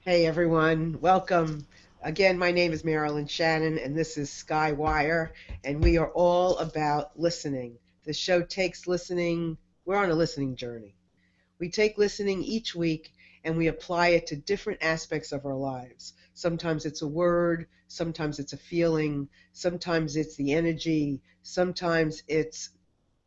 Hey everyone, welcome. Again, my name is Marilyn Shannon and this is SkyWire, and we are all about listening. The show takes listening, we're on a listening journey. We take listening each week and we apply it to different aspects of our lives. Sometimes it's a word, sometimes it's a feeling, sometimes it's the energy, sometimes it's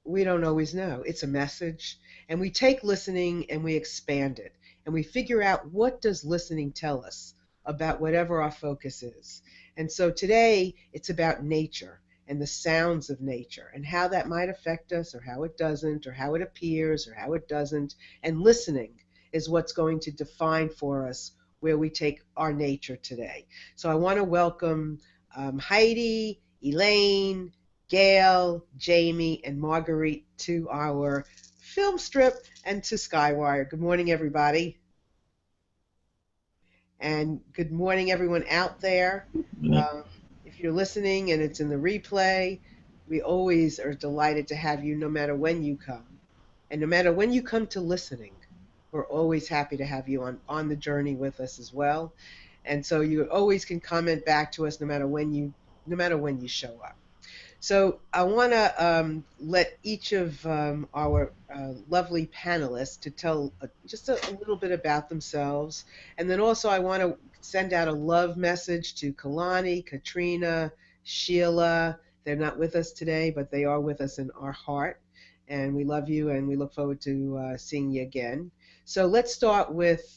we don't always know. It's a message. And we take listening and we expand it. And we figure out what does listening tell us about whatever our focus is. And so today it's about nature and the sounds of nature and how that might affect us or how it doesn't or how it appears or how it doesn't. And listening is what's going to define for us where we take our nature today. So I want to welcome Heidi, Elaine, Gail, Jamie, and Marguerite to our film strip and to SkyWire. Good morning, everybody. And good morning, everyone out there. Uh, if you're listening and it's in the replay, we always are delighted to have you no matter when you come. And no matter when you come to listening, we're always happy to have you on the journey with us as well. And so you always can comment back to us no matter when you show up. So I want to let each of our lovely panelists to tell just a little bit about themselves. And then also I want to send out a love message to Kalani, Katrina, Sheila. They're not with us today, but they are with us in our heart. And we love you and we look forward to seeing you again. So let's start with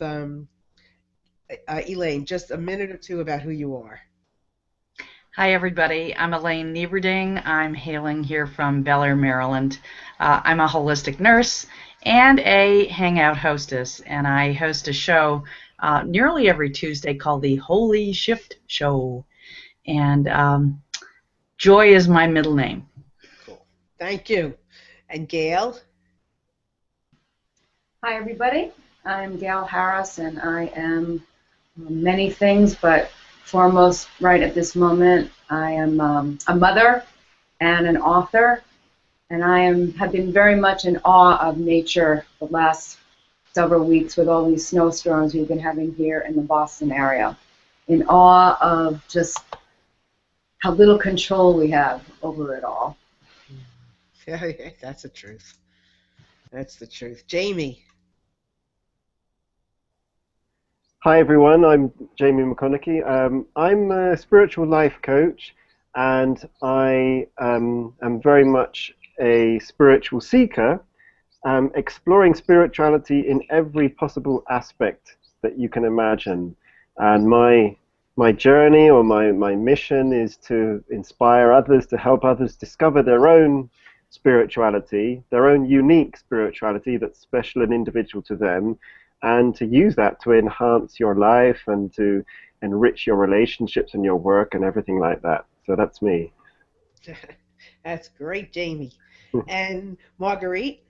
Elaine, just a minute or two about who you are. Hi, everybody. I'm Elaine Nieberding. I'm hailing here from Bel Air, Maryland. I'm a holistic nurse and a hangout hostess, and I host a show nearly every Tuesday called the Holy Shift Show. And Joy is my middle name. Cool. Thank you. And Gail? Hi, everybody. I'm Gail Harris, and I am many things, but foremost, right at this moment, I am a mother and an author, and have been very much in awe of nature the last several weeks with all these snowstorms we've been having here in the Boston area. In awe of just how little control we have over it all. Yeah, that's the truth. That's the truth. Jamie. Hi everyone, I'm Jamie McConaughey. I'm a spiritual life coach, and I am very much a spiritual seeker, exploring spirituality in every possible aspect that you can imagine. And my journey or my mission is to inspire others, to help others discover their own spirituality, their own unique spirituality that's special and individual to them, and to use that to enhance your life and to enrich your relationships and your work and everything like that. So that's me. That's great, Jamie. And Marguerite?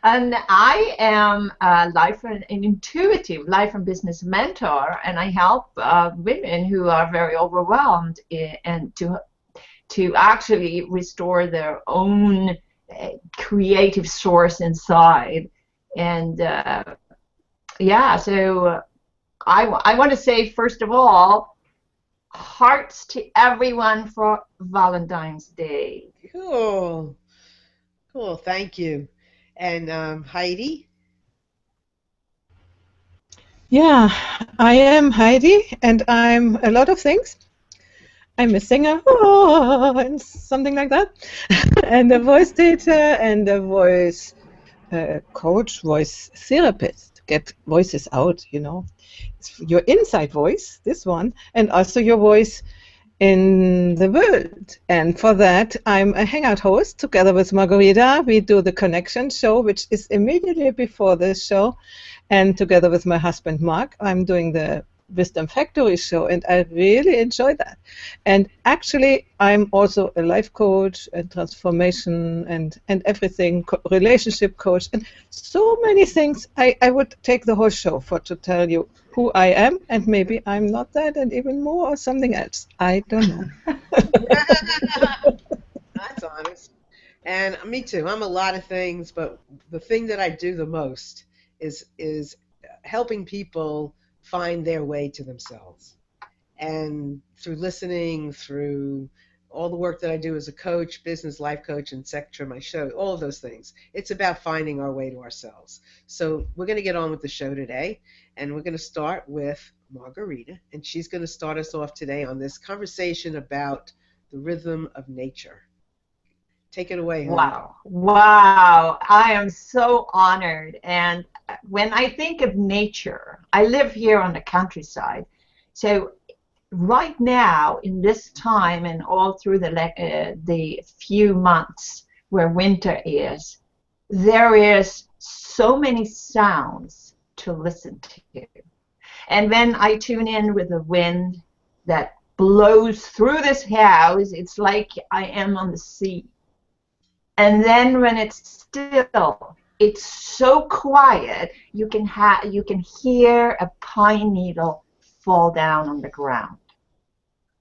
And I am an intuitive life and business mentor, and I help women who are very overwhelmed and to actually restore their own creative source inside. And yeah, so I want to say, first of all, hearts to everyone for Valentine's Day. Cool. Cool, thank you. And Heidi? Yeah, I am Heidi, and I'm a lot of things. I'm a singer, and something like that, and a voice teacher, and a voice coach, voice therapist. Get voices out, It's your inside voice, this one, and also your voice in the world. And for that, I'm a hangout host together with Margarita. We do the Connection show, which is immediately before this show. And together with my husband, Mark, I'm doing the Wisdom Factory show, and I really enjoy that. And actually, I'm also a life coach and transformation and everything, relationship coach, and so many things. I would take the whole show to tell you who I am, and maybe I'm not that, and even more, or something else. I don't know. That's honest. And me too. I'm a lot of things, but the thing that I do the most is helping people find their way to themselves. And through listening, through all the work that I do as a coach, business life coach, and secretary of my show, all of those things, it's about finding our way to ourselves. So we're going to get on with the show today, and we're going to start with Margarita, and she's going to start us off today on this conversation about the rhythm of nature. Take it away, honey. Wow. Wow. I am so honored. And when I think of nature, I live here on the countryside. So right now, in this time and all through the few months where winter is, there is so many sounds to listen to. And when I tune in with the wind that blows through this house, it's like I am on the sea. And then when it's still, it's so quiet, you can hear a pine needle fall down on the ground.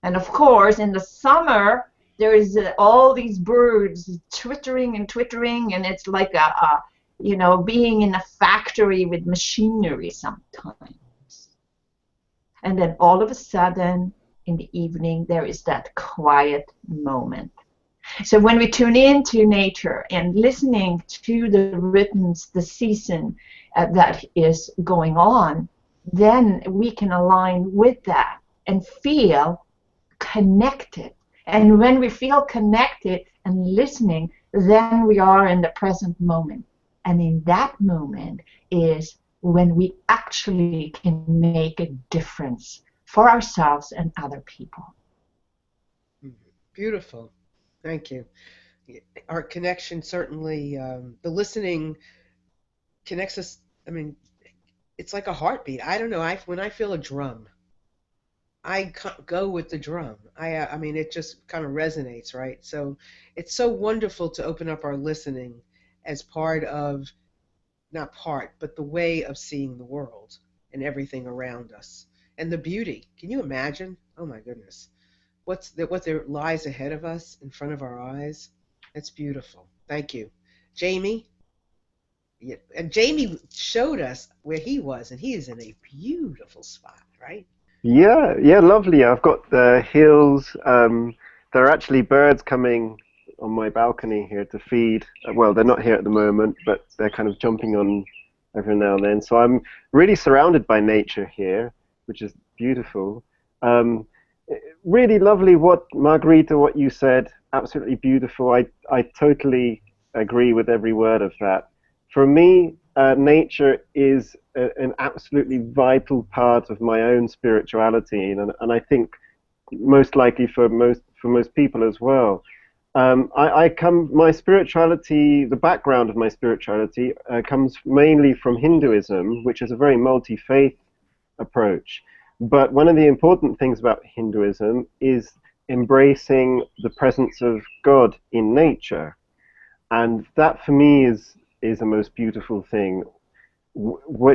And of course, in the summer, there is all these birds twittering, and it's like being in a factory with machinery sometimes. And then all of a sudden, in the evening, there is that quiet moment. So when we tune into nature and listening to the rhythms, the season that is going on, then we can align with that and feel connected. And when we feel connected and listening, then we are in the present moment. And in that moment is when we actually can make a difference for ourselves and other people. Beautiful. Thank you. Our connection certainly, the listening connects us. I mean, it's like a heartbeat. I don't know. When I feel a drum, I go with the drum. I mean, it just kind of resonates, right? So it's so wonderful to open up our listening as part of, not part, but the way of seeing the world and everything around us. And the beauty. Can you imagine? Oh, my goodness. What there lies ahead of us in front of our eyes. It's beautiful. Thank you. Jamie? Yeah, and Jamie showed us where he was, and he is in a beautiful spot, right? Yeah, lovely. I've got the hills. There are actually birds coming on my balcony here to feed. Well, they're not here at the moment, but they're kind of jumping on every now and then. So I'm really surrounded by nature here, which is beautiful. Really lovely what you said. Absolutely beautiful. I totally agree with every word of that. For me, nature is an absolutely vital part of my own spirituality, and I think most likely for most people as well. My spirituality, the background of my spirituality comes mainly from Hinduism, which is a very multi-faith approach. But one of the important things about Hinduism is embracing the presence of God in nature. And that for me is a most beautiful thing.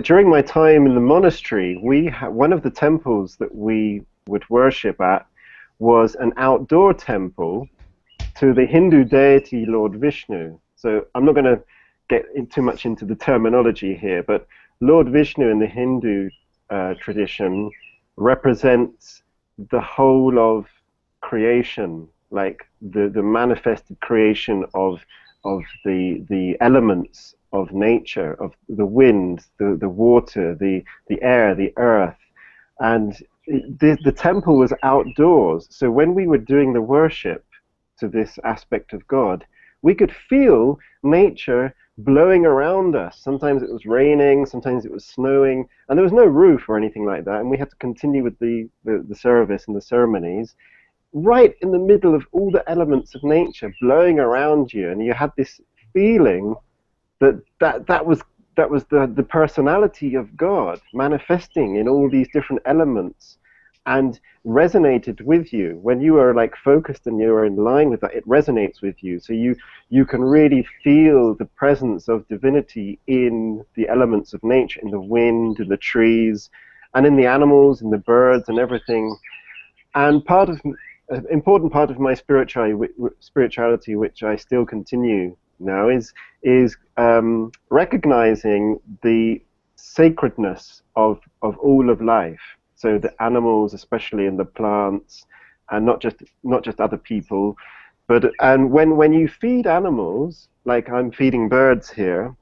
During my time in the monastery, one of the temples that we would worship at was an outdoor temple to the Hindu deity Lord Vishnu. So I'm not going to get too much into the terminology here, but Lord Vishnu in the Hindu tradition represents the whole of creation, like the manifested creation of the elements of nature, of the wind, the water, the air, the earth. And the temple was outdoors, so when we were doing the worship to this aspect of God, we could feel nature blowing around us. Sometimes it was raining, sometimes it was snowing, and there was no roof or anything like that, and we had to continue with the service and the ceremonies right in the middle of all the elements of nature blowing around you, and you had this feeling that was the personality of God manifesting in all these different elements, and resonated with you. When you are like focused and you are in line with that, it resonates with you. So you can really feel the presence of divinity in the elements of nature, in the wind, in the trees, and in the animals, in the birds, and everything. And an important part of my spirituality, which I still continue now, is recognizing the sacredness of all of life. So the animals, especially, and the plants, and not just other people, and when you feed animals, like I'm feeding birds here,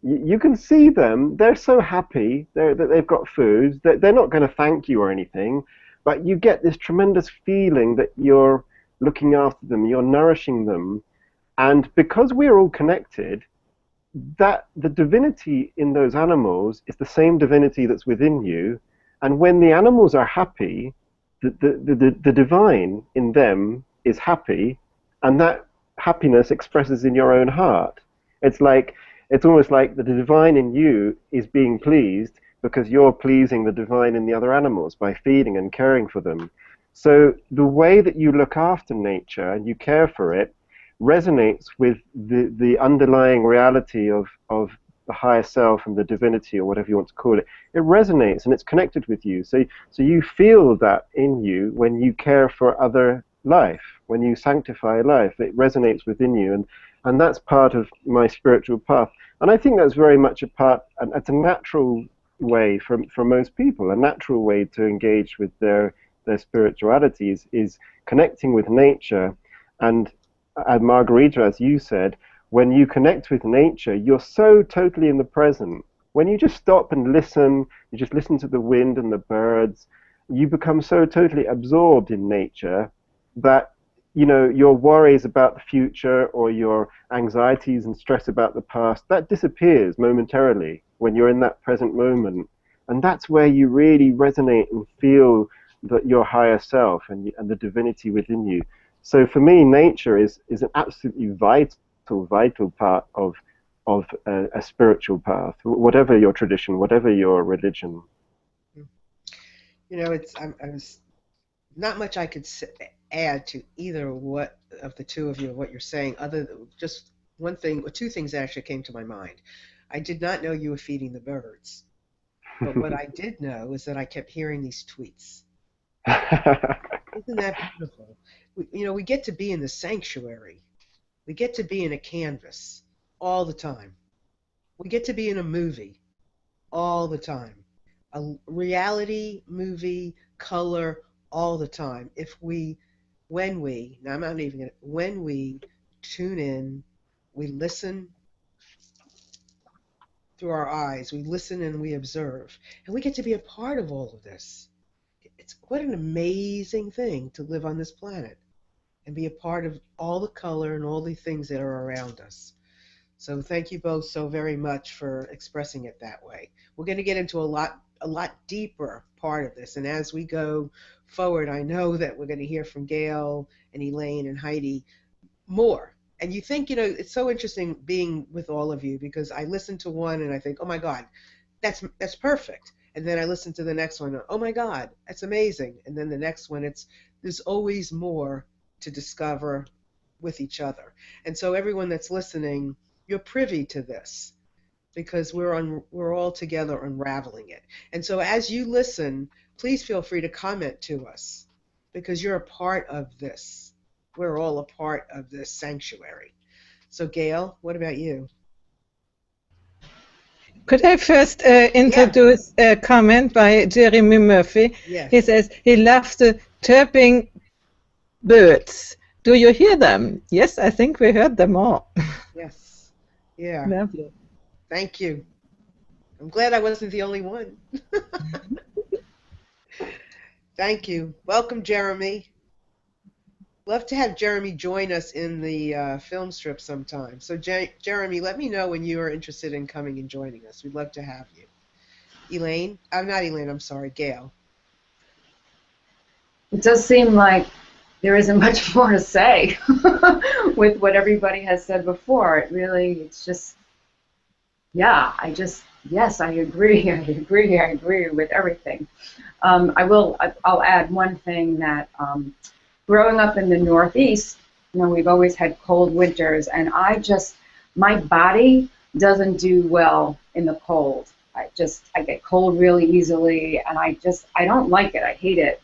you can see them. They're so happy that they've got food. They're not going to thank you or anything, but you get this tremendous feeling that you're looking after them, you're nourishing them, and because we're all connected, that the divinity in those animals is the same divinity that's within you, and when the animals are happy, the divine in them is happy, and that happiness expresses in your own heart. It's almost like the divine in you is being pleased because you're pleasing the divine in the other animals by feeding and caring for them. So the way that you look after nature and you care for it resonates with the underlying reality of the higher self and the divinity, or whatever you want to call it. It resonates and it's connected with you. So you feel that in you when you care for other life, when you sanctify life. It resonates within you, and that's part of my spiritual path. And I think that's very much a part, and it's a natural way for most people, a natural way to engage with their spirituality is connecting with nature. And Margarita, as you said, when you connect with nature, you're so totally in the present. When you just stop and listen, you just listen to the wind and the birds, you become so totally absorbed in nature that, you know, your worries about the future or your anxieties and stress about the past, that disappears momentarily when you're in that present moment. And that's where you really resonate and feel that your higher self and the divinity within you. So for me, nature is an absolutely vital part of a spiritual path, whatever your tradition, whatever your religion. You know, I was not much I could add to either what of the two of you, what you're saying, other than just one thing, or two things actually came to my mind. I did not know you were feeding the birds, but what I did know is that I kept hearing these tweets. Isn't that beautiful? We get to be in the sanctuary. We get to be in a canvas all the time. We get to be in a movie all the time. A reality movie, color, all the time. When we tune in, we listen through our eyes, we listen and we observe, and we get to be a part of all of this. What an amazing thing to live on this planet and be a part of all the color and all the things that are around us. So thank you both so very much for expressing it that way. We're going to get into a lot deeper part of this, and as we go forward, I know that we're going to hear from Gail and Elaine and Heidi more. And you think, it's so interesting being with all of you, because I listen to one and I think, oh my God, that's perfect. And then I listen to the next one, oh my God, that's amazing. And then the next one, there's always more to discover with each other. And so everyone that's listening, you're privy to this, because we're all together unraveling it. And so as you listen, please feel free to comment to us, because you're a part of this. We're all a part of this sanctuary. So Gail, what about you? Could I first introduce a comment by Jeremy Murphy? Yes. He says he loves the chirping birds. Do you hear them? Yes, I think we heard them all. Yes. Yeah. Lovely. Thank you. I'm glad I wasn't the only one. Thank you. Welcome, Jeremy. Love to have Jeremy join us in the film strip sometime. So, Jeremy, let me know when you are interested in coming and joining us. We'd love to have you. Elaine? Not Elaine, I'm sorry, Gail. It does seem like there isn't much more to say with what everybody has said before. It's just, yes, I agree. I agree with everything. I'll add one thing that growing up in the Northeast, we've always had cold winters, and my body doesn't do well in the cold. I get cold really easily, and I don't like it. I hate it.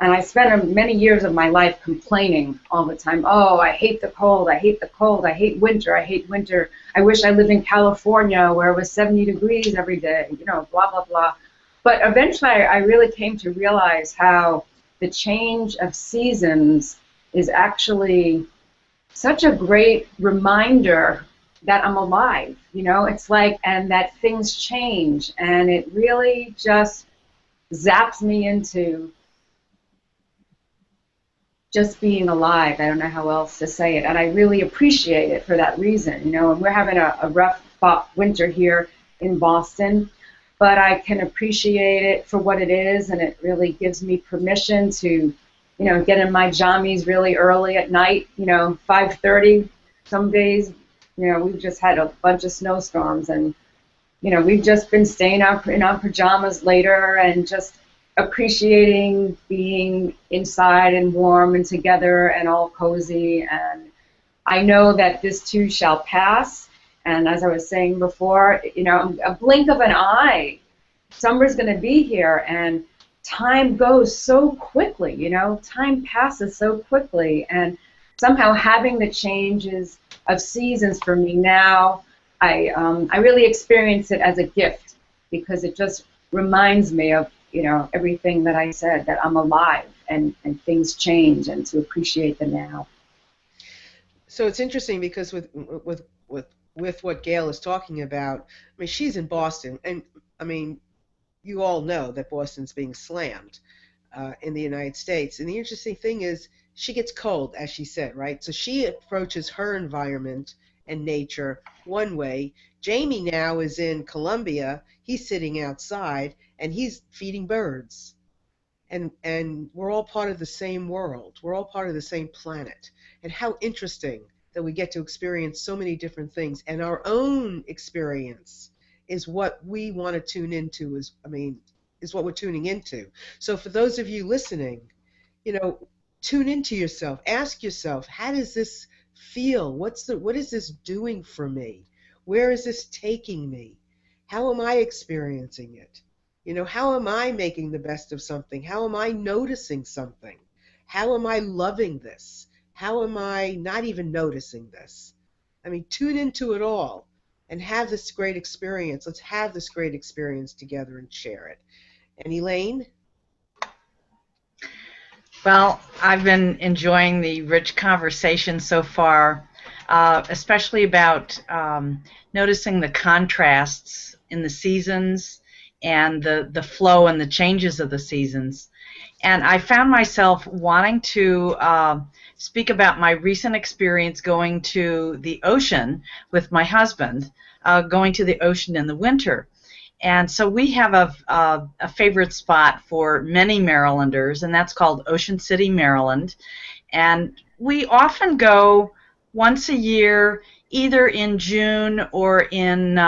And I spent many years of my life complaining all the time. Oh, I hate the cold. I hate the cold. I hate winter. I hate winter. I wish I lived in California where it was 70 degrees every day, you know, blah, blah, blah. But eventually I really came to realize how the change of seasons is actually such a great reminder that I'm alive, you know, it's like, and that things change, and it really just zaps me into just being alive. I don't know how else to say it, and I really appreciate it for that reason, you know, and we're having a rough winter here in Boston, but I can appreciate it for what it is, and it really gives me permission to, you know, get in my jammies really early at night, you know, 5:30. Some days, you know, we've just had a bunch of snowstorms, and, you know, we've just been staying out in our pajamas later and just appreciating being inside and warm and together and all cozy. And I know that this too shall pass. And as I was saying before, you know, a blink of an eye, summer's going to be here, and time goes so quickly, you know, time passes so quickly, and somehow having the changes of seasons for me now, I really experience it as a gift, because it just reminds me of, you know, everything that I said, that I'm alive, and things change, and to appreciate the now. So it's interesting because with what Gail is talking about, I mean, she's in Boston, and I mean, you all know that Boston's being slammed in the United States. And the interesting thing is she gets cold, as she said, right? So she approaches her environment and nature one way. Jamie now is in Colombia. He's sitting outside, and he's feeding birds. And we're all part of the same world. We're all part of the same planet. And how interesting that we get to experience so many different things. And our own experience is what we want to tune into, is what we're tuning into. So for those of you listening, you know, tune into yourself. Ask yourself, how does this feel? What is this doing for me? Where is this taking me? How am I experiencing it? You know, how am I making the best of something? How am I noticing something? How am I loving this? How am I not even noticing this? I mean, tune into it all and have this great experience. Let's have this great experience together and share it. And Elaine? Well, I've been enjoying the rich conversation so far, especially about noticing the contrasts in the seasons and the flow and the changes of the seasons. And I found myself wanting to speak about my recent experience going to the ocean with my husband, going to the ocean in the winter. And so we have a favorite spot for many Marylanders, and that's called Ocean City, Maryland. And we often go once a year, either in June or in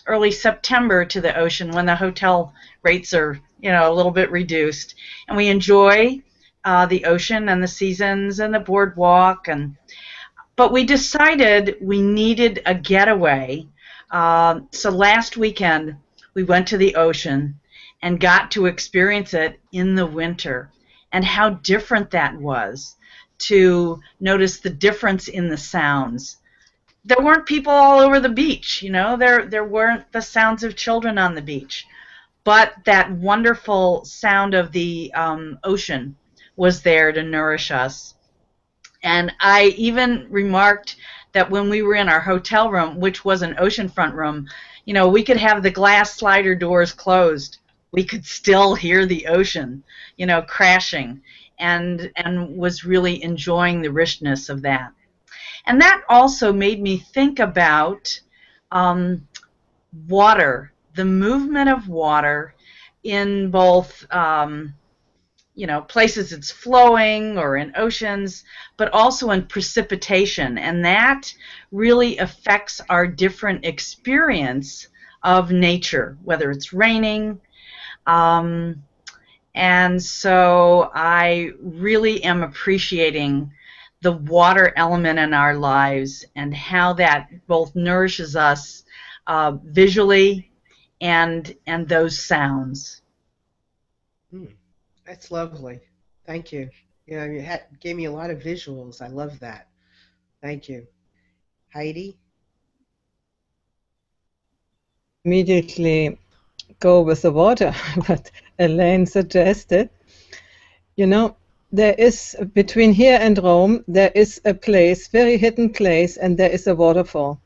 early September, to the ocean when the hotel rates are, you know, a little bit reduced. And we enjoy the ocean and the seasons and the boardwalk. But we decided we needed a getaway. So last weekend, we went to the ocean and got to experience it in the winter, and how different that was, to notice the difference in the sounds. There weren't people all over the beach, you know, there weren't the sounds of children on the beach, but that wonderful sound of the ocean was there to nourish us. And I even remarked that when we were in our hotel room, which was an oceanfront room, you know, we could have the glass slider doors closed. We could still hear the ocean, you know, crashing, and was really enjoying the richness of that. And that also made me think about water, the movement of water in both you know, places it's flowing or in oceans, but also in precipitation. And that really affects our different experience of nature, whether it's raining. And so I really am appreciating the water element in our lives and how that both nourishes us visually and those sounds. That's lovely. Thank you. Yeah, gave me a lot of visuals. I love that. Thank you. Heidi? Immediately go with the water, but Elaine suggested, you know, there is between here and Rome, there is a place, very hidden place, and there is a waterfall.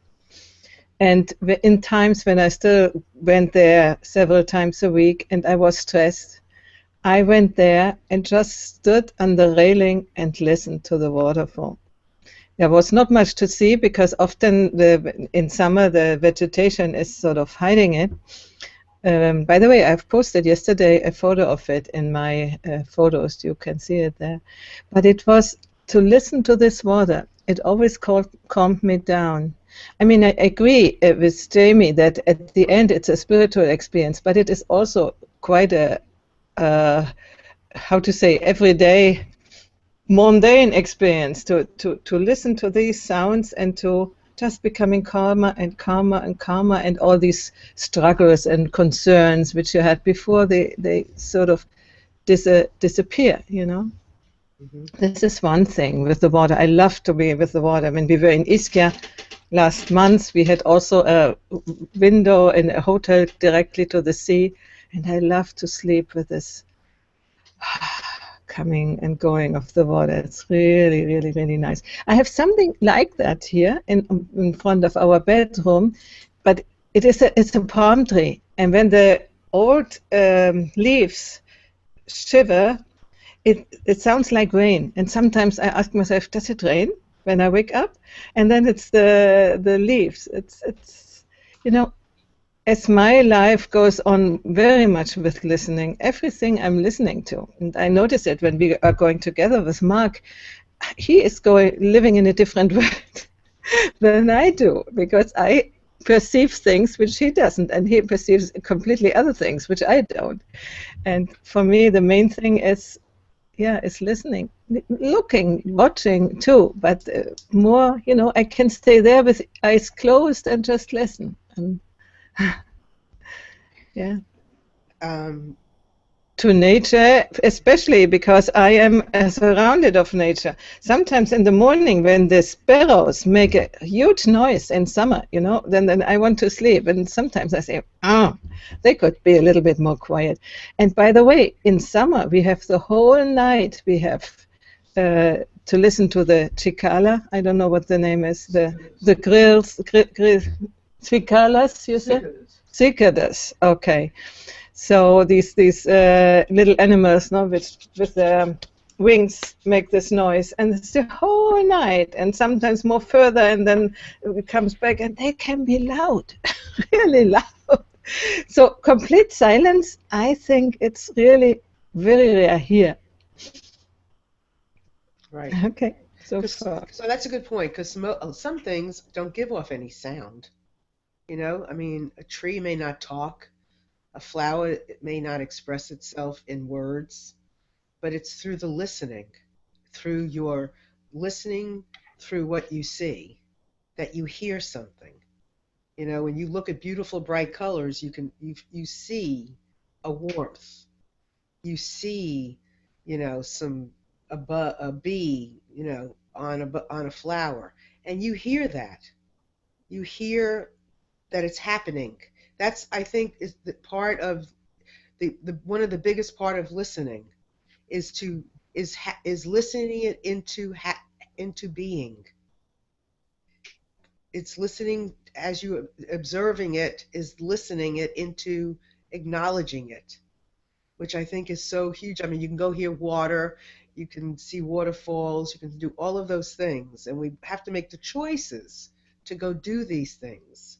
And in times when I still went there several times a week and I was stressed, I went there and just stood on the railing and listened to the waterfall. There was not much to see because often in summer the vegetation is sort of hiding it. By the way, I've posted yesterday a photo of it in my photos. You can see it there. But it was to listen to this water. It always calmed me down. I mean, I agree with Jamie that at the end it's a spiritual experience, but it is also quite a, how to say, everyday mundane experience to listen to these sounds and to just becoming calmer and calmer and calmer, and all these struggles and concerns which you had before, they sort of disappear, you know. Hmm. This is one thing with the water. I love to be with the water. When we were in Ischia last month, we had also a window in a hotel directly to the sea, and I love to sleep with this coming and going of the water. It's really, really, really nice. I have something like that here in front of our bedroom, but it's a palm tree, and when the old leaves shiver, it sounds like rain. And sometimes I ask myself, does it rain when I wake up? And then it's the leaves. It's you know, as my life goes on very much with listening, everything I'm listening to, and I notice it when we are going together with Mark, he is living in a different world than I do, because I perceive things which he doesn't, and he perceives completely other things which I don't. And for me, the main thing is, yeah, is listening, looking, watching too, but more, you know, I can stay there with eyes closed and just listen. And yeah. Um, To nature, especially because I am surrounded of nature. Sometimes in the morning when the sparrows make a huge noise in summer, you know, then I want to sleep. And sometimes I say, oh, they could be a little bit more quiet. And by the way, in summer we have the whole night, we have to listen to the cicala. I don't know what the name is. The cicalas, you say? Cicadas. Okay. So these little animals, no, with their wings make this noise, and it's the whole night, and sometimes more further, and then it comes back, and they can be loud, really loud. So complete silence, I think it's really very rare here. right. Okay, so 'Cause- far. so that's a good point because some things don't give off any sound. You know, I mean, a tree may not talk, a flower it may not express itself in words, but it's through the listening, through your listening, through what you see, that you hear something. You know, when you look at beautiful bright colors, you see a warmth. You see, you know, a bee, you know, on a flower, and you hear that. You hear that it's happening. That's, I think, is the part of the one of the biggest part of listening is to is listening it into being. It's listening as you observing it is listening it into acknowledging it, which I think is so huge. I mean, you can go hear water, you can see waterfalls, you can do all of those things, and we have to make the choices to go do these things,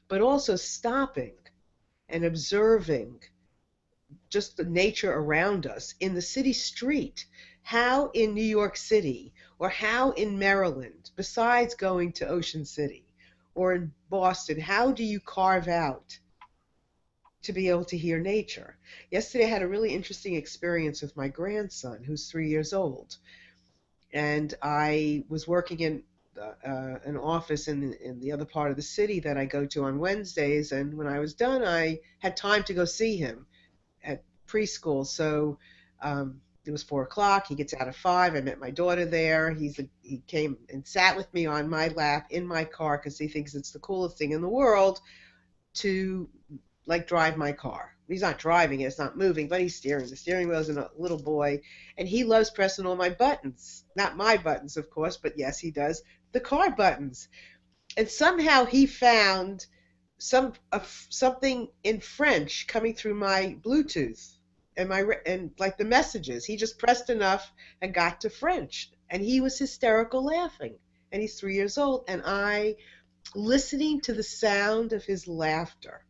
but also stopping and observing just the nature around us in the city street. How in New York City or how in Maryland, besides going to Ocean City or in Boston, how do you carve out to be able to hear nature? Yesterday I had a really interesting experience with my grandson who's 3 years old. And I was working in an office in the other part of the city that I go to on Wednesdays. And when I was done, I had time to go see him at preschool. So it was 4 o'clock. He gets out at 5. I met my daughter there. He came and sat with me on my lap in my car because he thinks it's the coolest thing in the world to like drive my car. He's not driving it, it's not moving, but he's steering. The steering wheel's a little boy, and he loves pressing all my buttons. Not my buttons, of course, but yes, he does. The car buttons. And somehow he found something in French coming through my Bluetooth and like the messages. He just pressed enough and got to French, and he was hysterical laughing. And he's 3 years old, and I listening to the sound of his laughter.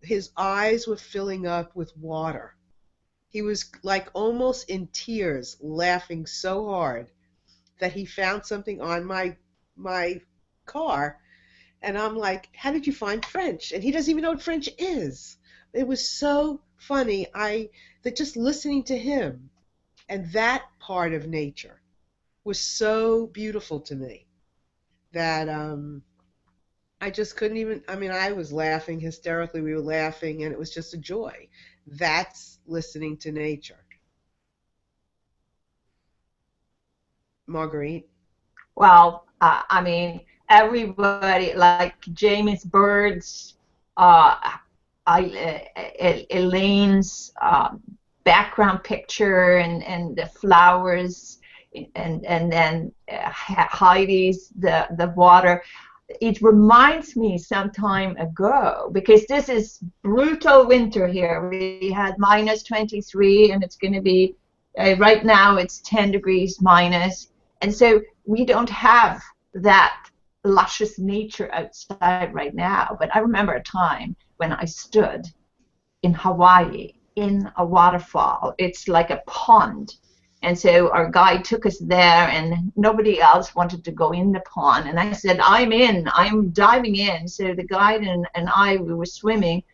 His eyes were filling up with water. He was like almost in tears, laughing so hard that he found something on my car. And I'm like, how did you find French? And he doesn't even know what French is. It was so funny. That just listening to him and that part of nature was so beautiful to me that I just couldn't even, I was laughing hysterically. We were laughing, and it was just a joy. That's listening to nature. Marguerite? Well, everybody, like Jamie's birds, Elaine's background picture, and the flowers, and then Heidi's the water. It reminds me some time ago, because this is brutal winter here. We had -23, and it's going to be, right now it's 10 degrees minus. And so we don't have that luscious nature outside right now. But I remember a time when I stood in Hawaii in a waterfall. It's like a pond. And so our guide took us there, and nobody else wanted to go in the pond. And I said, I'm in, I'm diving in. So the guide and I, we were swimming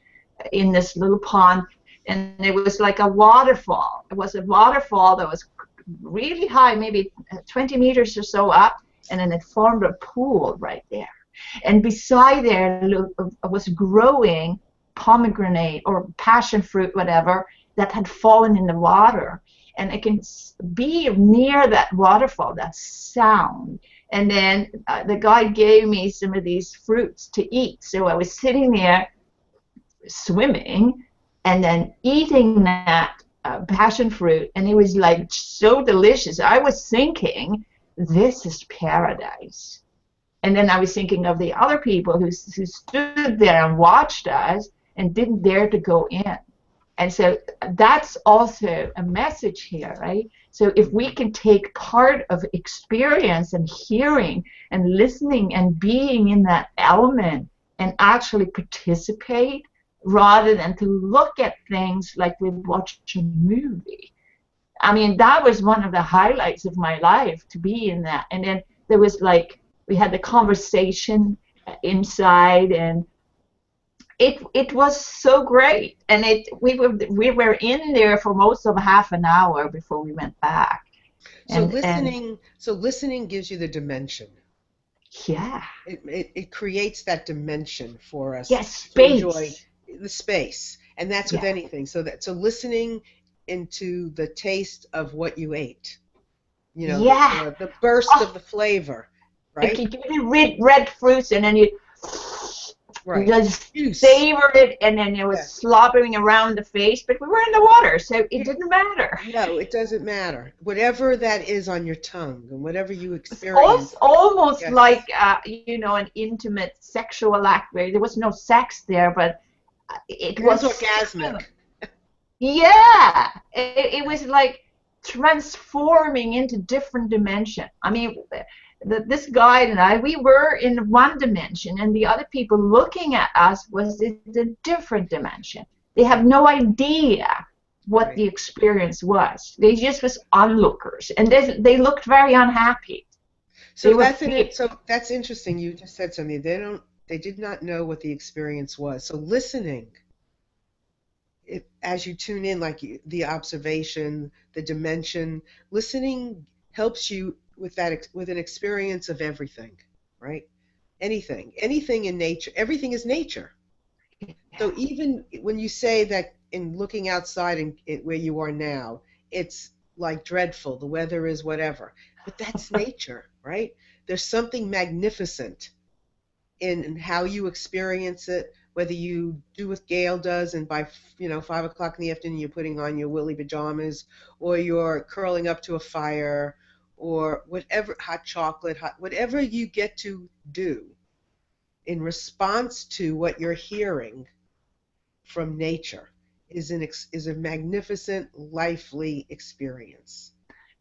in this little pond, and it was like a waterfall. It was a waterfall that was really high, maybe 20 meters or so up, and then it formed a pool right there. And beside there was growing pomegranate or passion fruit, whatever, that had fallen in the water. And I can be near that waterfall, that sound. And then the guy gave me some of these fruits to eat. So I was sitting there swimming and then eating that passion fruit, and it was like so delicious. I was thinking, this is paradise. And then I was thinking of the other people who stood there and watched us and didn't dare to go in. And so that's also a message here, right? So if we can take part of experience and hearing and listening and being in that element and actually participate rather than to look at things like we watch a movie. That was one of the highlights of my life, to be in that. And then there was like, we had the conversation inside, and it was so great, and we were in there for most of half an hour before we went back. So listening gives you the dimension. Yeah. It creates that dimension for us. Yes, space. To enjoy the space, and that's with anything. So listening into the taste of what you ate. The burst of the flavor, right? Like you give it red fruits, and then you. Right. You just savor it, and then it was slobbering around the face, but we were in the water, so it didn't matter. No, it doesn't matter. Whatever that is on your tongue, and whatever you experience. It's almost like, an intimate sexual act where there was no sex there, but it was orgasmic. Yeah, it was like transforming into different dimension. This guide and I, we were in one dimension, and the other people looking at us was in a different dimension. They have no idea what the experience was. They just was onlookers, and they looked very unhappy. So that's interesting. You just said something. They did not know what the experience was. So listening, as you tune in, like the observation, the dimension, listening helps you with an experience of everything, right? Anything in nature, everything is nature. So even when you say that in looking outside and where you are now, it's like dreadful, the weather is whatever. But that's nature, right? There's something magnificent in how you experience it, whether you do what Gail does and by 5 o'clock in the afternoon you're putting on your woolly pajamas, or you're curling up to a fire, or whatever, hot chocolate, whatever you get to do in response to what you're hearing from nature is a magnificent, lively experience.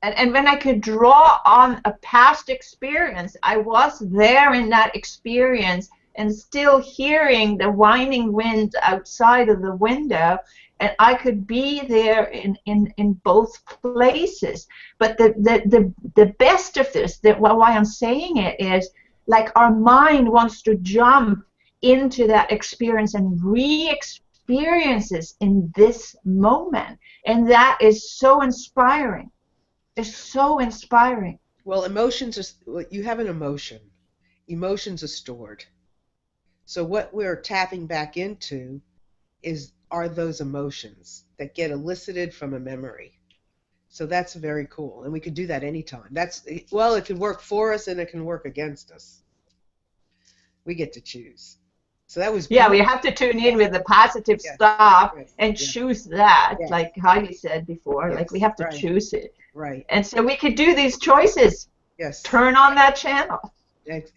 And when I could draw on a past experience, I was there in that experience and still hearing the whining wind outside of the window, and I could be there in both places. But the best of this, why I'm saying it is, like, our mind wants to jump into that experience and re-experiences in this moment, and that is so inspiring. It's so inspiring. Well, you have an emotion. Emotions are stored. So what we're tapping back into are those emotions that get elicited from a memory. So that's very cool. And we could do that anytime. It can work for us and it can work against us. We get to choose. So that was we have to tune in with the positive stuff and choose that, like Heidi said before. Like, we have to choose it. Right. And so we could do these choices. Yes. Turn on that channel.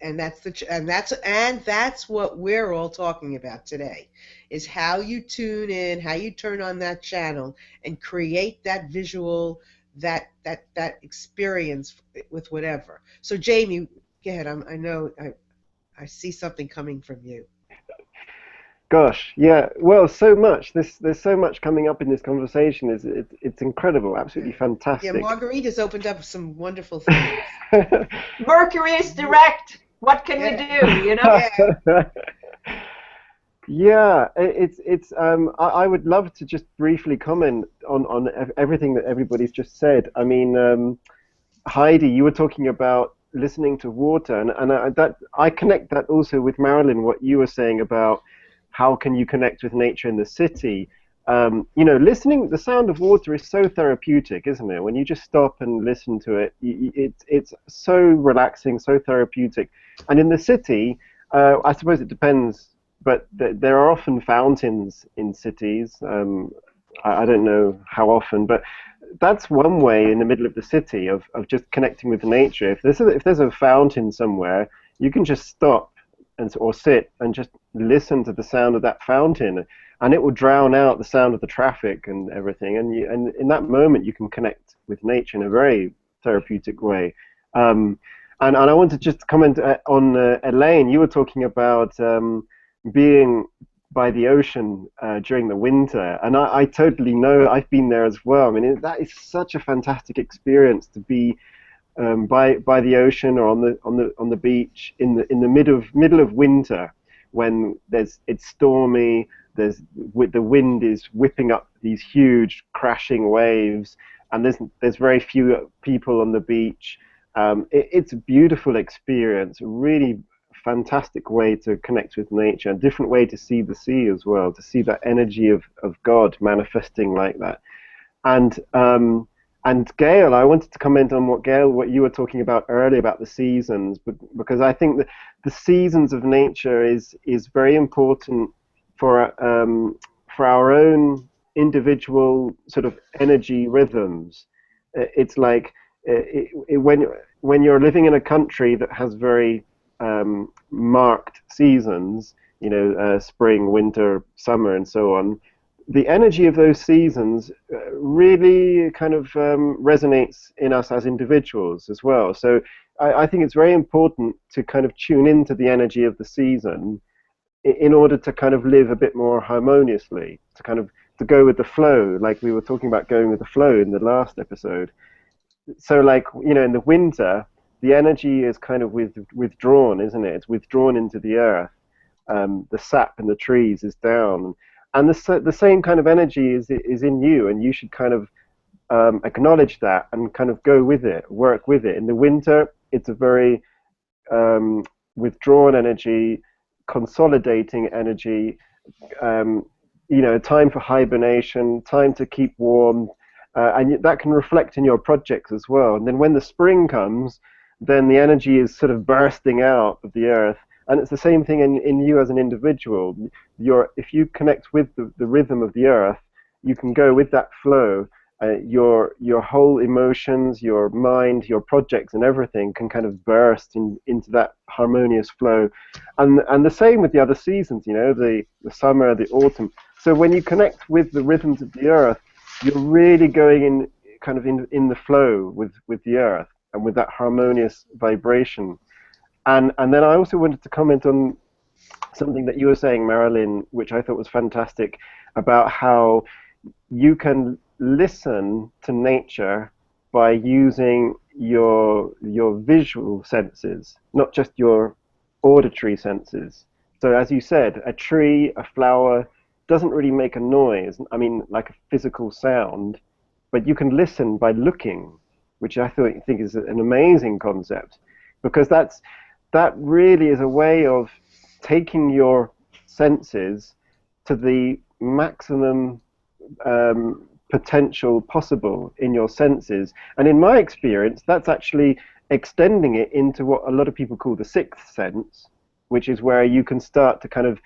And that's what we're all talking about today, is how you tune in, how you turn on that channel and create that visual, that experience with whatever. So Jamie, go ahead. I know I see something coming from you. Gosh, yeah. Well, so much. There's so much coming up in this conversation. It's incredible, absolutely fantastic. Yeah, Marguerite has opened up some wonderful things. Mercury is direct. What can we do? You know. Yeah, I would love to just briefly comment on everything that everybody's just said. I mean, Heidi, you were talking about listening to water, and I connect that also with Marilyn, what you were saying about how can you connect with nature in the city. Listening, the sound of water is so therapeutic, isn't it? When you just stop and listen to it, it's so relaxing, so therapeutic. And in the city, I suppose it depends, but there are often fountains in cities. I don't know how often, but that's one way in the middle of the city of just connecting with nature. If there's a fountain somewhere, you can just stop or sit and just listen to the sound of that fountain, and it will drown out the sound of the traffic and everything. And in that moment, you can connect with nature in a very therapeutic way. And I want to just comment on Elaine. You were talking about being by the ocean during the winter, and I totally know. I've been there as well. I mean, that is such a fantastic experience to be by the ocean or on the beach in the middle of winter, when it's stormy. The wind is whipping up these huge crashing waves, and there's very few people on the beach. It's a beautiful experience, a really fantastic way to connect with nature, a different way to see the sea as well, to see that energy of God manifesting like that. And Gail, I wanted to comment on what you were talking about earlier about the seasons, because I think that the seasons of nature is very important for our own individual sort of energy rhythms. It's like when you're living in a country that has very marked seasons, spring, winter, summer, and so on, the energy of those seasons really kind of resonates in us as individuals as well. So I think it's very important to kind of tune into the energy of the season in order to kind of live a bit more harmoniously, to go with the flow, like we were talking about going with the flow in the last episode. So like, in the winter, the energy is kind of withdrawn, isn't it? It's withdrawn into the earth. The sap in the trees is down. And the same kind of energy is in you, and you should kind of acknowledge that and kind of go with it, work with it. In the winter, it's a very withdrawn energy, consolidating energy, time for hibernation, time to keep warm, and that can reflect in your projects as well. And then when the spring comes, then the energy is sort of bursting out of the earth. And it's the same thing in you as an individual. If you connect with the rhythm of the earth, you can go with that flow. Your whole emotions, your mind, your projects, and everything can kind of burst into that harmonious flow. And the same with the other seasons, the summer, the autumn. So when you connect with the rhythms of the earth, you're really going in the flow with the earth and with that harmonious vibration. And then I also wanted to comment on something that you were saying, Marilyn, which I thought was fantastic, about how you can listen to nature by using your visual senses, not just your auditory senses. So as you said, a tree, a flower doesn't really make a noise, I mean like a physical sound, but you can listen by looking, which I think is an amazing concept, because that really is a way of taking your senses to the maximum potential possible in your senses. And in my experience, that's actually extending it into what a lot of people call the sixth sense, which is where you can start to kind of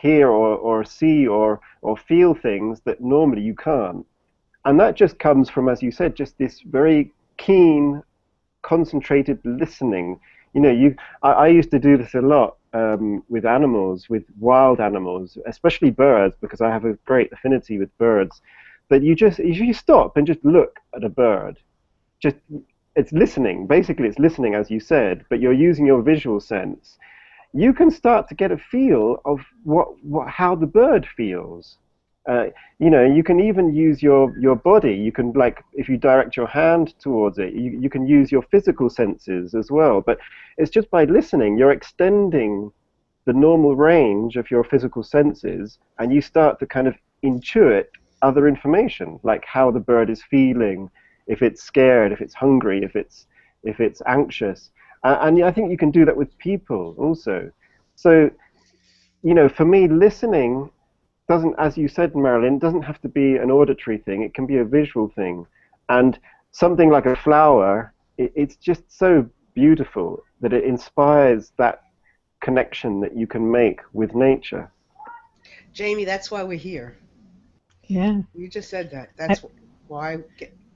hear or see or feel things that normally you can't. And that just comes from, as you said, just this very keen, concentrated listening. I used to do this a lot with animals, with wild animals, especially birds, because I have a great affinity with birds. That if you stop and just look at a bird, it's listening. Basically, it's listening, as you said, but you're using your visual sense. You can start to get a feel of how the bird feels. You can even use your body. You can, like, if you direct your hand towards it, you can use your physical senses as well. But it's just by listening, you're extending the normal range of your physical senses, and you start to kind of intuit other information, like how the bird is feeling, if it's scared, if it's hungry, if it's anxious. And I think you can do that with people also. So, for me, listening doesn't, as you said, Marilyn, doesn't have to be an auditory thing. It can be a visual thing. And something like a flower, it's just so beautiful that it inspires that connection that you can make with nature. Jamie, that's why we're here. Yeah. You just said that. That's why.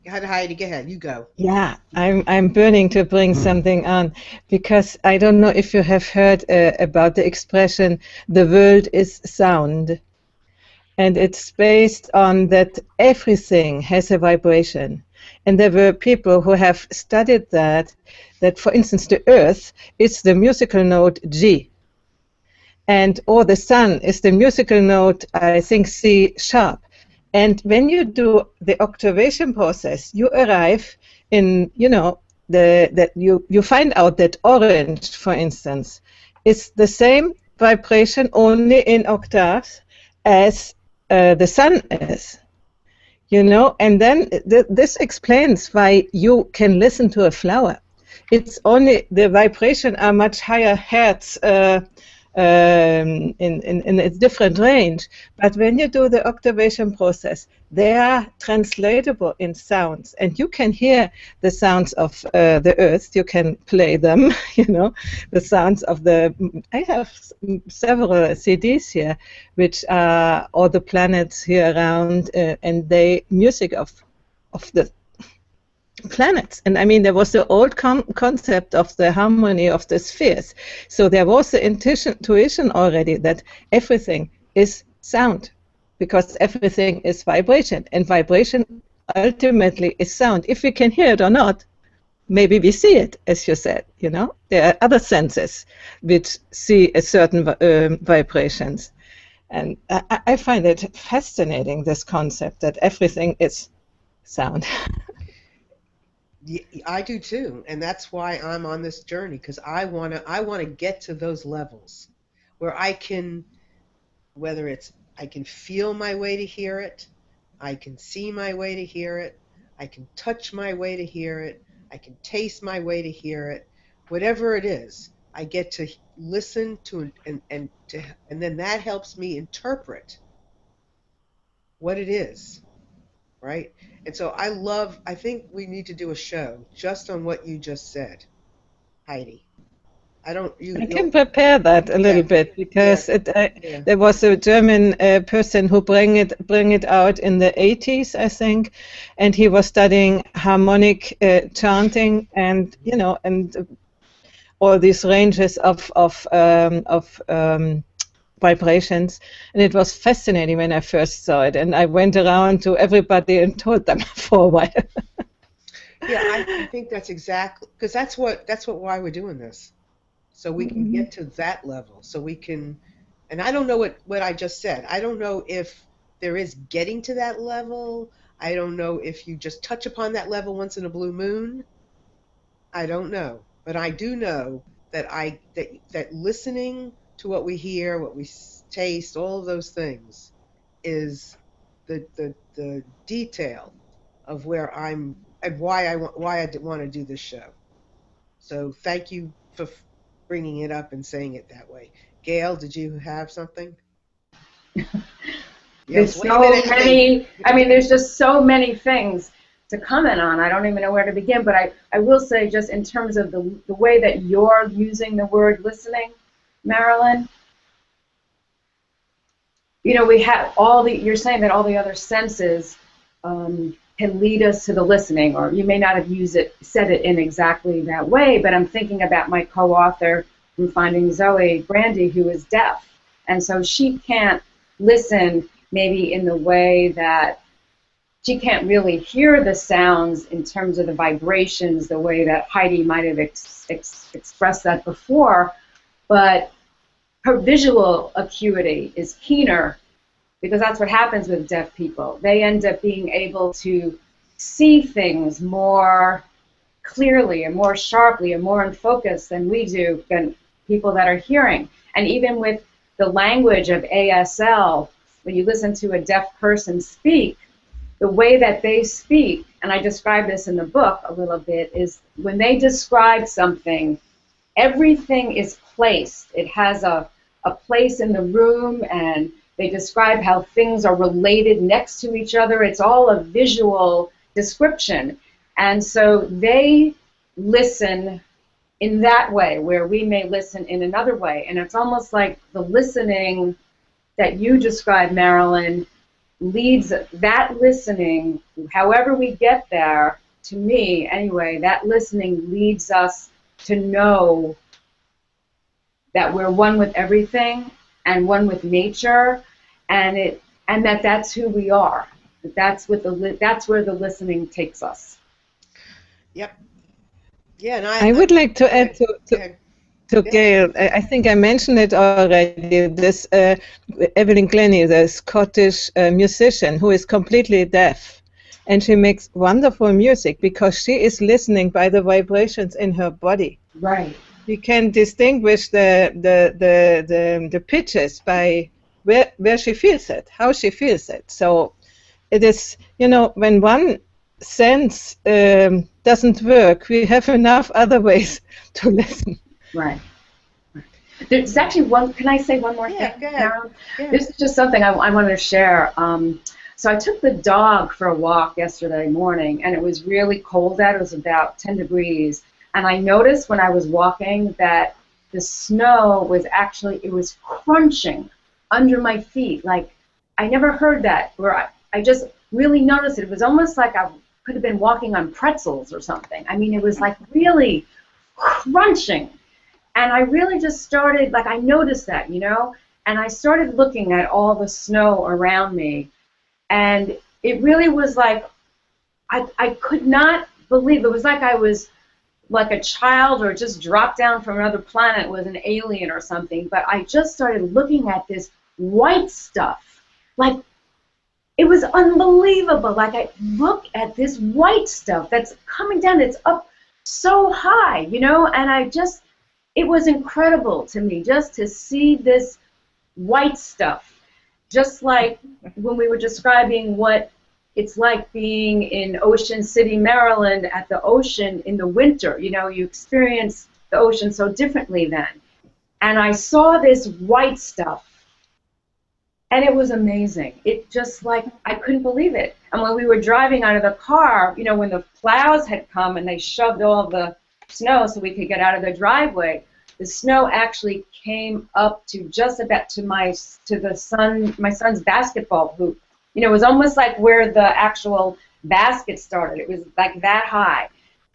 Heidi, go ahead. You go. Yeah, I'm burning to bring something on, because I don't know if you have heard about the expression, the world is sound. And it's based on that everything has a vibration. And there were people who have studied that for instance, the earth is the musical note G. Or the sun is the musical note, I think, C sharp. And when you do the octavation process, you arrive in, that you find out that orange, for instance, is the same vibration only in octaves as the sun is, and then this explains why you can listen to a flower. It's only the vibration are much higher hertz in a different range, but when you do the octavation process, they are translatable in sounds, and you can hear the sounds of the earth. You can play them, the sounds of I have several CDs here, which are all the planets here around, and they music of the planets. And I mean, there was the old concept of the harmony of the spheres. So there was the intuition already that everything is sound, because everything is vibration, and vibration ultimately is sound. If we can hear it or not, maybe we see it, as you said. There are other senses which see a certain vibrations. And I find it fascinating, this concept that everything is sound. Yeah, I do too, and that's why I'm on this journey, because I wanna get to those levels where I can, I can feel my way to hear it, I can see my way to hear it, I can touch my way to hear it, I can taste my way to hear it, whatever it is, I get to listen to and then that helps me interpret what it is. right? And so I think we need to do a show just on what you just said, Heidi. I don't, I can prepare that a little yeah, bit yeah, because yeah. there was a German person who bring it out in the 80s, I think, and he was studying harmonic chanting and all these ranges of vibrations, and it was fascinating when I first saw it, and I went around to everybody and told them for a while. Yeah, I think that's exactly because that's why we're doing this. So we can Mhm. get to that level. So we can, and I don't know what I just said. I don't know if there is getting to that level. I don't know if you just touch upon that level once in a blue moon. I don't know, but I do know that that listening to what we hear, what we taste, all of those things is the detail of where I'm and why I want to do this show. So thank you for bringing it up and saying it that way. Gail, did you have something? Gail's There's waving so at me. many, I mean, there's just so many things to comment on. I don't even know where to begin, but I will say just in terms of the way that you're using the word listening, Marilyn, we have you're saying that all the other senses can lead us to the listening, or you may not have said it in exactly that way, but I'm thinking about my co-author from Finding Zoe, Brandy, who is deaf. And so she can't listen maybe in the way that she can't really hear the sounds in terms of the vibrations the way that Heidi might have expressed that before, but her visual acuity is keener because that's what happens with deaf people. They end up being able to see things more clearly and more sharply and more in focus than we do, than people that are hearing. And even with the language of ASL, when you listen to a deaf person speak, the way that they speak, and I describe this in the book a little bit, is when they describe something, everything is placed. It has a place in the room, and they describe how things are related next to each other. It's all a visual description. And so they listen in that way, where we may listen in another way. And it's almost like the listening that you described, Marilyn, leads that listening, however we get there, to me anyway, that listening leads us to know that we're one with everything and one with nature, and that's who we are. That's where the listening takes us. Yep. Yeah, and I would like to add to Yeah. Gail. I think I mentioned it already. This Evelyn Glennie, the Scottish musician who is completely deaf, and she makes wonderful music because she is listening by the vibrations in her body. Right. We can distinguish the pitches by where she feels it, how she feels it. So it is, when one sense doesn't work, we have enough other ways to listen. Right. There's actually one. Can I say one more thing? Go ahead. Yeah. This is just something I wanted to share. So I took the dog for a walk yesterday morning, and it was really cold out. It was about 10 degrees. And I noticed when I was walking that the snow was it was crunching under my feet. Like, I never heard that, where I just really noticed it. It was almost like I could have been walking on pretzels or something. I mean, it was like really crunching. And I really just started, I noticed that, and I started looking at all the snow around me. And it really was like, I could not believe, it was like I was like a child or just dropped down from another planet with an alien or something. But I just started looking at this white stuff. Like, it was unbelievable. Like, I look at this white stuff that's coming down. It's up so high, and it was incredible to me just to see this white stuff. Just like when we were describing what it's like being in Ocean City, Maryland, at the ocean in the winter. You experience the ocean so differently then. And I saw this white stuff, And it was amazing. It just like, I couldn't believe it. And when we were driving out of the car, you know, when the plows had come and they shoved all the snow so we could get out of the driveway, the snow actually came up to just about to my son's basketball hoop. You know, it was almost like where the actual basket started. It was like that high.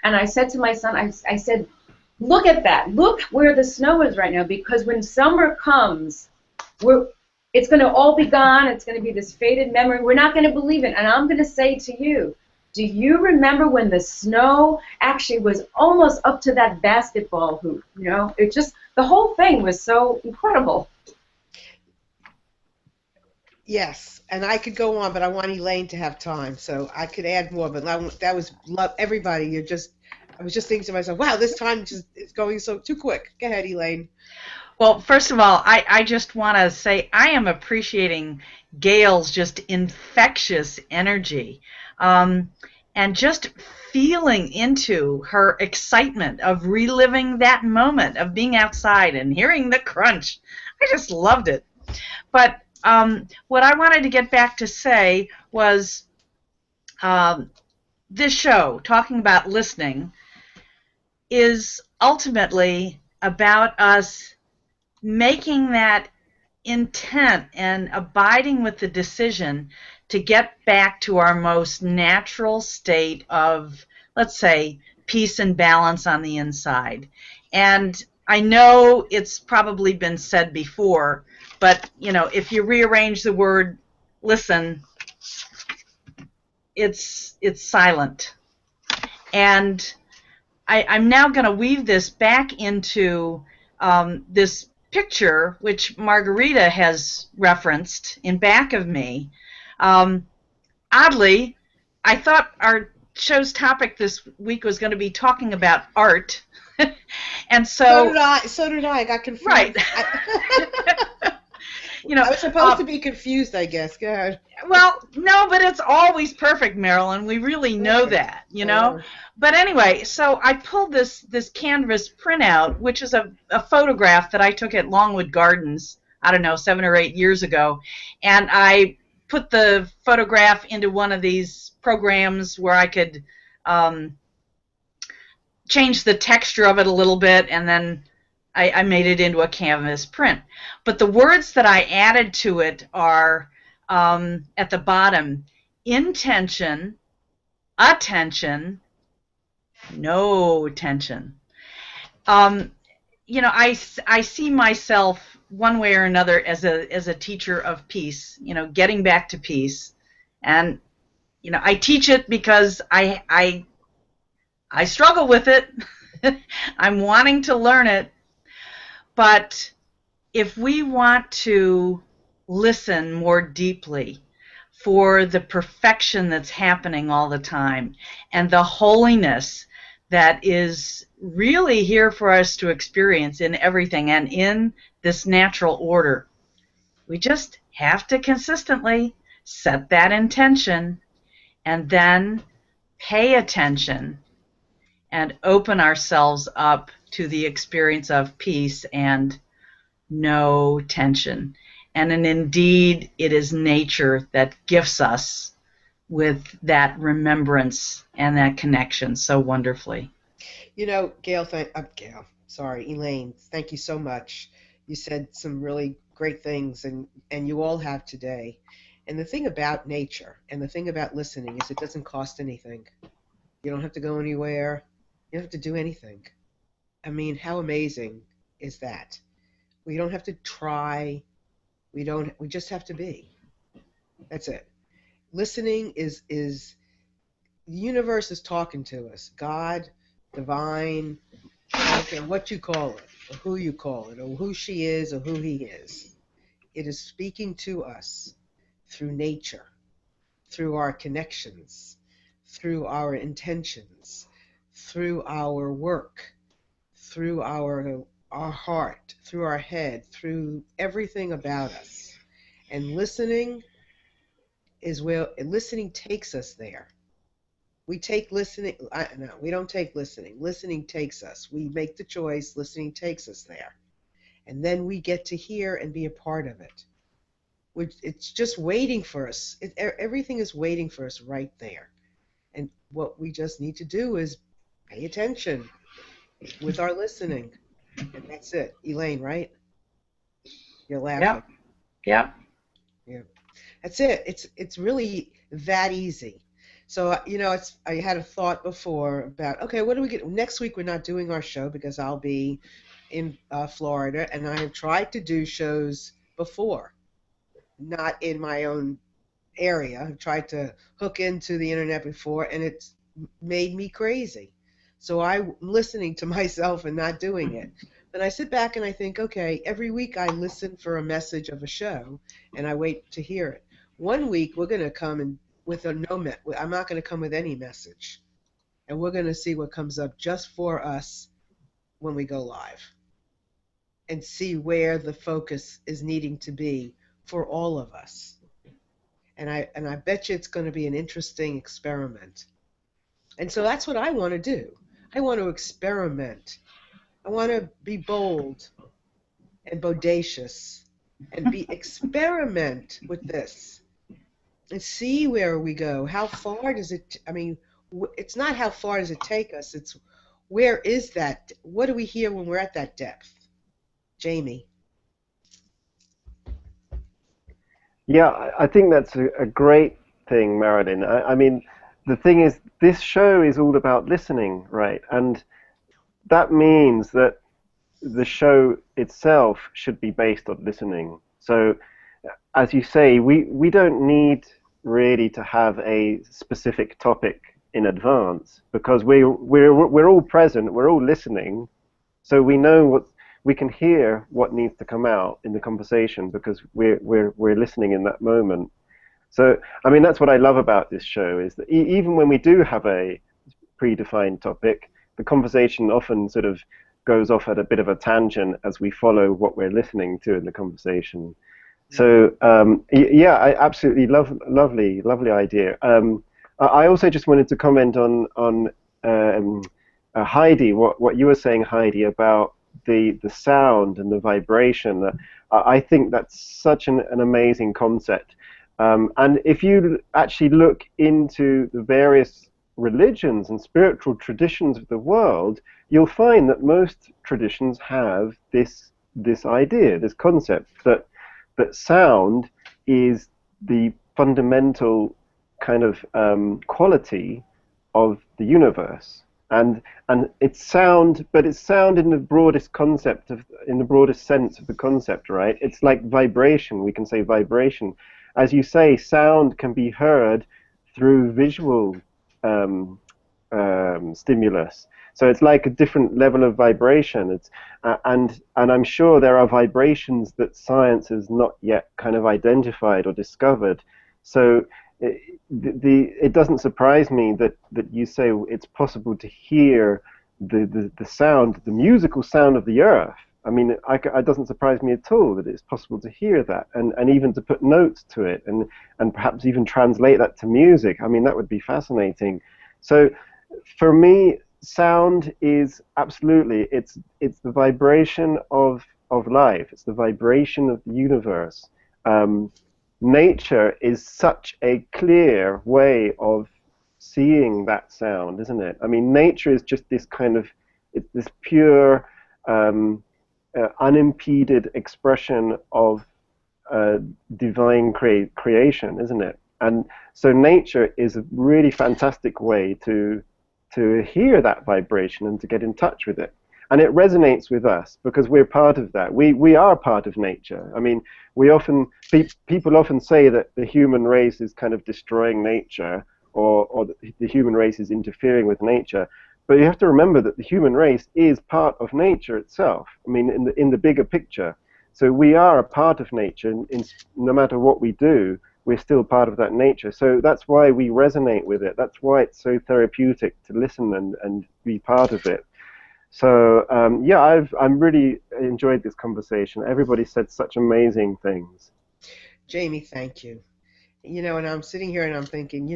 And I said to my son, I said, look at that. Look where the snow is right now, because when summer comes, it's going to all be gone. It's going to be this faded memory. We're not going to believe it. And I'm going to say to you, do you remember when the snow actually was almost up to that basketball hoop? You know, it just, the whole thing was so incredible. Yes, and I could go on, but I want Elaine to have time, so I could add more. But that was everybody. I was just thinking to myself, wow, this time just is going so too quick. Go ahead, Elaine. Well, first of all, I just want to say I am appreciating Gail's just infectious energy, and just feeling into her excitement of reliving that moment of being outside and hearing the crunch. I just loved it. But what I wanted to get back to say was this show, talking about listening, is ultimately about us making that intent and abiding with the decision to get back to our most natural state of, let's say, peace and balance on the inside. And I know it's probably been said before, but you know, if you rearrange the word listen, it's silent. And I'm now going to weave this back into this picture, which Margarita has referenced in back of me. Oddly, I thought our show's topic this week was going to be talking about art. And so did I. I got confused. Right. You know, I was supposed to be confused, I guess. Go ahead. Well, no, but it's always perfect, Marilyn. We really know that, you know. But anyway, so I pulled this canvas printout, which is a photograph that I took at Longwood Gardens, I don't know, 7 or 8 years ago. And I put the photograph into one of these programs where I could change the texture of it a little bit, and then I made it into a canvas print. But the words that I added to it are at the bottom: intention, attention, no tension. You know, I see myself one way or another as a teacher of peace, you know, getting back to peace. And, you know, I teach it because I struggle with it. I'm wanting to learn it. But if we want to listen more deeply for the perfection that's happening all the time and the holiness that is really here for us to experience in everything and in this natural order, we just have to consistently set that intention and then pay attention and open ourselves up to the experience of peace and no tension. And indeed, it is nature that gifts us with that remembrance and that connection so wonderfully. You know, Elaine, thank you so much. You said some really great things, and you all have today. And the thing about nature and the thing about listening is it doesn't cost anything. You don't have to go anywhere. You don't have to do anything. I mean, how amazing is that? We don't have to try. We just have to be. That's it. Listening is the universe is talking to us. God, divine, I don't care what you call it, or who you call it, or who she is, or who he is. It is speaking to us through nature, through our connections, through our intentions, through our work, through our heart, through our head, through everything about us. And listening takes us there. We take listening, no, we don't take listening. Listening takes us. We make the choice, listening takes us there. And then we get to hear and be a part of it. It's just waiting for us. Everything is waiting for us right there. And what we just need to do is pay attention with our listening. And that's it. Elaine, right? You're laughing. Yep. Yep. Yeah. That's it. It's really that easy. So I had a thought before about, okay, what do we get next week? We're not doing our show because I'll be in Florida, and I have tried to do shows before, not in my own area. I've tried to hook into the internet before, and it's made me crazy. So I'm listening to myself and not doing it. But I sit back and I think, okay, every week I listen for a message of a show, and I wait to hear it. One week we're going to come and with a no met. I'm not going to come with any message, and we're going to see what comes up just for us when we go live, and see where the focus is needing to be for all of us. And I bet you it's going to be an interesting experiment. And so that's what I want to do. I want to experiment. I want to be bold and bodacious and experiment with this and see where we go. How far does it, it's not how far does it take us, it's where is that, what do we hear when we're at that depth? Jamie. Yeah, I think that's a great thing, Marilyn. I mean, the thing is, this show is all about listening, right? And that means that the show itself should be based on listening. So, as you say, we don't need really to have a specific topic in advance, because we're all present, we're all listening, so we can hear what needs to come out in the conversation because we're listening in that moment. So, I mean, that's what I love about this show, is that even when we do have a predefined topic, the conversation often sort of goes off at a bit of a tangent as we follow what we're listening to in the conversation. So, yeah, I absolutely lovely idea. I also just wanted to comment on Heidi, what you were saying, Heidi, about the sound and the vibration. I think that's such an amazing concept. And if you actually look into the various religions and spiritual traditions of the world, you'll find that most traditions have this idea, this concept that sound is the fundamental kind of quality of the universe. And it's sound, but it's sound in the broadest in the broadest sense of the concept, right? It's like vibration. We can say vibration. As you say, sound can be heard through visual stimulus. So it's like a different level of vibration. It's and I'm sure there are vibrations that science has not yet kind of identified or discovered. So it doesn't surprise me that you say it's possible to hear the sound, the musical sound of the earth. I mean, it doesn't surprise me at all that it's possible to hear that, and even to put notes to it, and perhaps even translate that to music. I mean, that would be fascinating. So, for me, sound is absolutely, it's the vibration of life. It's the vibration of the universe. Nature is such a clear way of seeing that sound, isn't it? I mean, nature is just this kind of, it's this pure, unimpeded expression of divine creation, isn't it? And so nature is a really fantastic way to hear that vibration and to get in touch with it. And it resonates with us because we're part of that. We are part of nature. I mean, people often say that the human race is kind of destroying nature, or the human race is interfering with nature. But you have to remember that the human race is part of nature itself. I mean, in the bigger picture. So we are a part of nature, and no matter what we do, we're still part of that nature. So that's why we resonate with it. That's why it's so therapeutic to listen and be part of it. So yeah, I'm really enjoyed this conversation. Everybody said such amazing things. Jamie, thank you. And I'm sitting here and I'm thinking,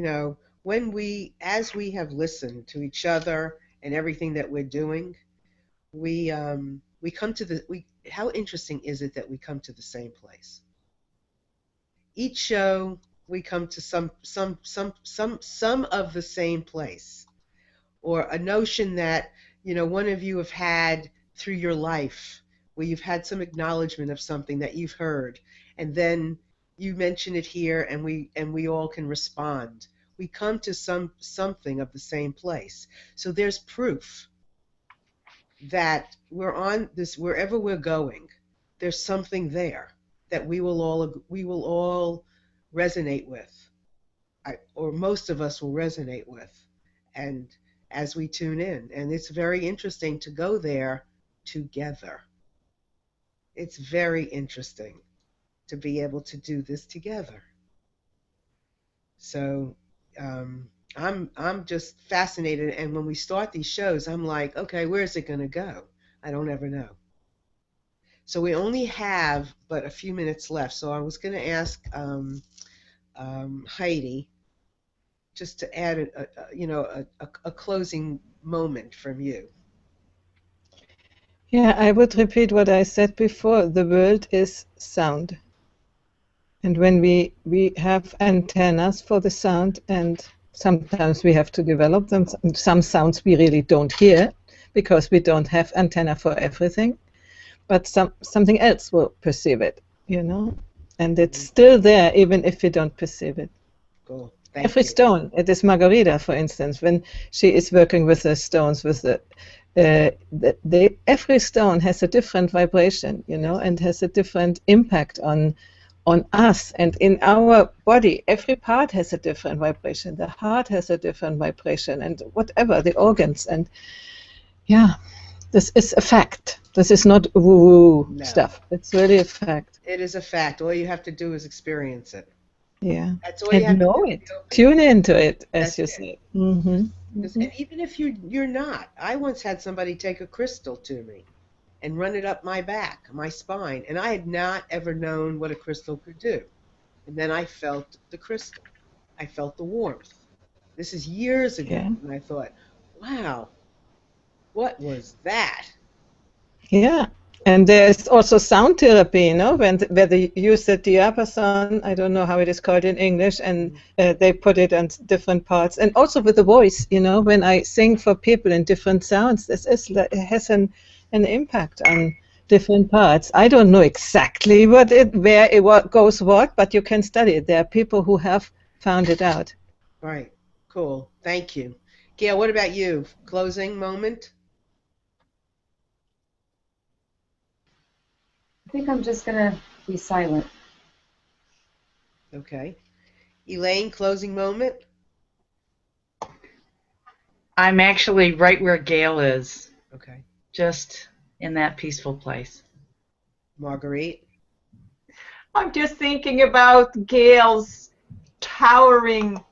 as we have listened to each other and everything that we're doing, we come to how interesting is it that we come to the same place? each show we come to some of the same place, or a notion that, one of you have had through your life, where you've had some acknowledgement of something that you've heard, and then you mention it here, and we all can respond. We come to something of the same place. So there's proof that we're on this, wherever we're going, there's something there that we will all resonate with, or most of us will resonate with, and as we tune in. And it's very interesting to go there together. It's very interesting to be able to do this together. So I'm just fascinated, and when we start these shows, I'm like, okay, where's it going to go? I don't ever know. So we only have but a few minutes left. So I was going to ask Heidi just to add a closing moment from you. Yeah, I would repeat what I said before. The world is sound. And when we have antennas for the sound, and sometimes we have to develop them. Some sounds we really don't hear because we don't have antenna for everything. But something else will perceive it, and it's still there even if we don't perceive it. Cool. Every stone, it is Margarita, for instance, when she is working with the stones, every stone has a different vibration, and has a different impact on us, and in our body, every part has a different vibration. The heart has a different vibration, and whatever, the organs, and yeah. This is a fact. This is not woo-woo stuff. It's really a fact. It is a fact. All you have to do is experience it. Yeah. That's all you have and know to do. it. Tune into it, as That's you it. say. Mm-hmm. Mm-hmm. And even if you're not, I once had somebody take a crystal to me and run it up my back, my spine, and I had not ever known what a crystal could do. And then I felt the crystal. I felt the warmth. This is years ago, and I thought, wow, what was that? Yeah, and there's also sound therapy, where they use the diapason, I don't know how it is called in English, and they put it on different parts, and also with the voice, when I sing for people in different sounds, it has an impact on different parts. I don't know exactly where it goes what, but you can study it. There are people who have found it out. Right. Cool. Thank you. Gail, what about you? Closing moment? I think I'm just going to be silent. Okay. Elaine, closing moment? I'm actually right where Gail is. Okay. Just in that peaceful place. Marguerite? I'm just thinking about Gail's towering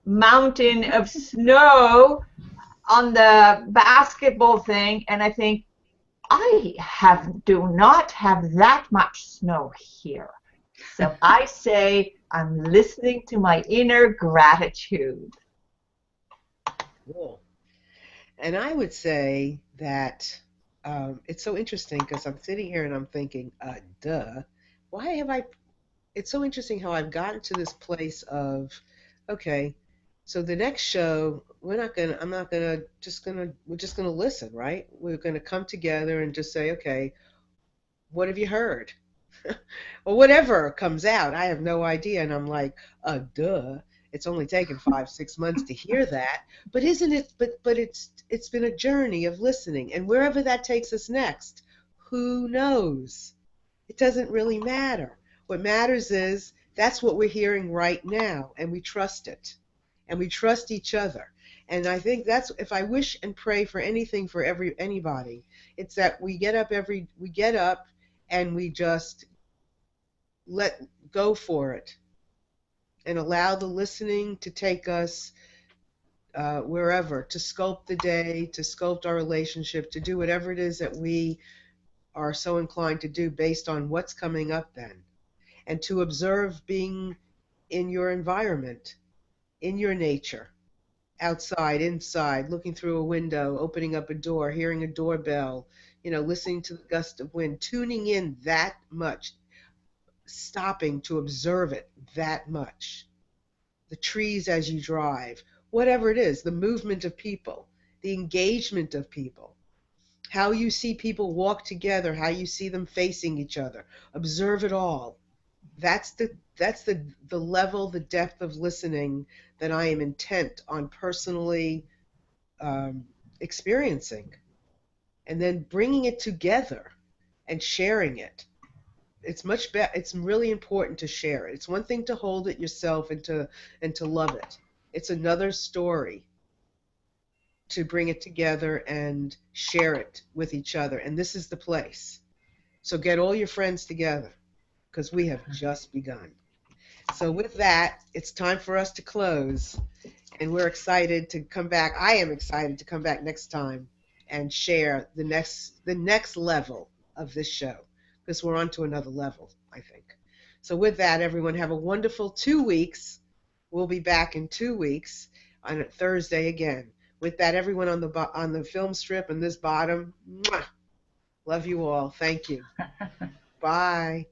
mountain of snow on the basketball thing, and I think, I do not have that much snow here. So I say I'm listening to my inner gratitude. Cool. And I would say that it's so interesting because I'm sitting here and I'm thinking, why have I, it's so interesting how I've gotten to this place of, okay, so the next show, we're just gonna listen, right? We're gonna come together and just say, okay, what have you heard? Or whatever comes out. I have no idea. And I'm like, it's only taken 5-6 months to hear that. But isn't it, but it's been a journey of listening. And wherever that takes us next, who knows? It doesn't really matter. What matters is that's what we're hearing right now, and we trust it. And we trust each other. And I think that's, if I wish and pray for anything for anybody, it's that we get up and we just let go for it and allow the listening to take us wherever, to sculpt the day, to sculpt our relationship, to do whatever it is that we are so inclined to do based on what's coming up then, and to observe being in your environment, in your nature, outside, inside, looking through a window, opening up a door, hearing a doorbell, listening to the gust of wind, tuning in that much. stopping to observe it that much. The trees as you drive, whatever it is, the movement of people, the engagement of people, how you see people walk together, how you see them facing each other. Observe it all. That's the level, the depth of listening that I am intent on personally experiencing, and then bringing it together and sharing it. It's much better. It's really important to share it. It's one thing to hold it yourself and to love it. It's another story to bring it together and share it with each other. And this is the place. So get all your friends together, because we have just begun. So with that, it's time for us to close, and we're excited to come back. I am excited to come back next time and share the next level of this show, because we're on to another level, I think. So with that, everyone, have a wonderful 2 weeks. We'll be back in 2 weeks on Thursday again. With that, everyone on the film strip and this bottom, mwah, love you all. Thank you. Bye.